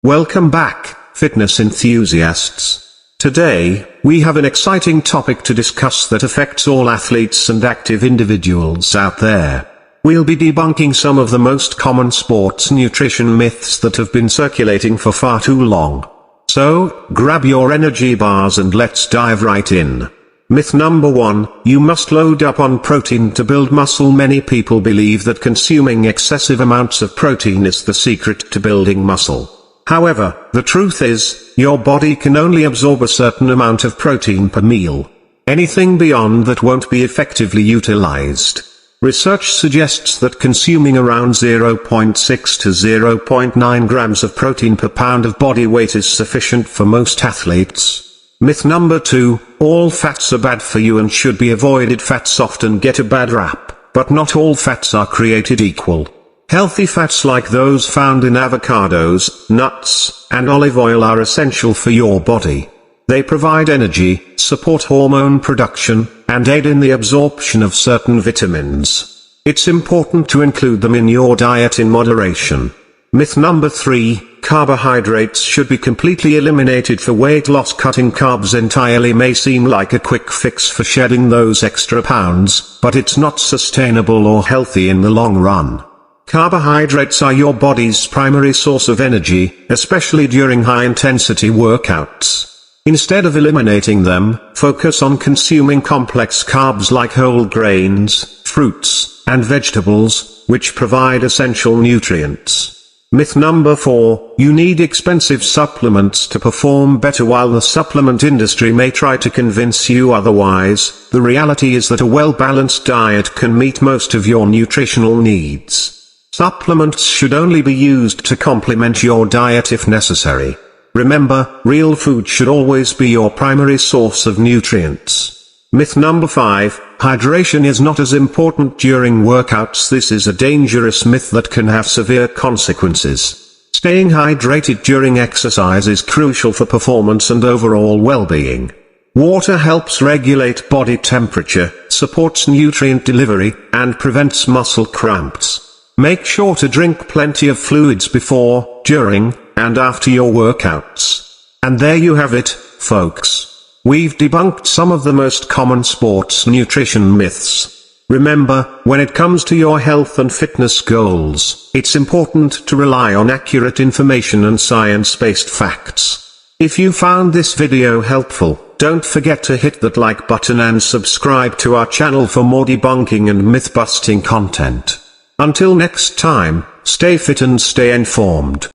Welcome back, fitness enthusiasts. Today, we have an exciting topic to discuss that affects all athletes and active individuals out there. We'll be debunking some of the most common sports nutrition myths that have been circulating for far too long. So, grab your energy bars and let's dive right in. Myth number 1, you must load up on protein to build muscle. Many people believe that consuming excessive amounts of protein is the secret to building muscle. However, the truth is, your body can only absorb a certain amount of protein per meal. Anything beyond that won't be effectively utilized. Research suggests that consuming around 0.6 to 0.9 grams of protein per pound of body weight is sufficient for most athletes. Myth number 2, all fats are bad for you and should be avoided. Fats often get a bad rap, but not all fats are created equal. Healthy fats like those found in avocados, nuts, and olive oil are essential for your body. They provide energy, support hormone production, and aid in the absorption of certain vitamins. It's important to include them in your diet in moderation. Myth number 3, carbohydrates should be completely eliminated for weight loss. Cutting carbs entirely may seem like a quick fix for shedding those extra pounds, but it's not sustainable or healthy in the long run. Carbohydrates are your body's primary source of energy, especially during high-intensity workouts. Instead of eliminating them, focus on consuming complex carbs like whole grains, fruits, and vegetables, which provide essential nutrients. Myth number 4, you need expensive supplements to perform better. While the supplement industry may try to convince you otherwise, the reality is that a well-balanced diet can meet most of your nutritional needs. Supplements should only be used to complement your diet if necessary. Remember, real food should always be your primary source of nutrients. Myth number 5, hydration is not as important during workouts. This is a dangerous myth that can have severe consequences. Staying hydrated during exercise is crucial for performance and overall well-being. Water helps regulate body temperature, supports nutrient delivery, and prevents muscle cramps. Make sure to drink plenty of fluids before, during, and after your workouts. And there you have it, folks. We've debunked some of the most common sports nutrition myths. Remember, when it comes to your health and fitness goals, it's important to rely on accurate information and science-based facts. If you found this video helpful, don't forget to hit that like button and subscribe to our channel for more debunking and myth-busting content. Until next time, stay fit and stay informed.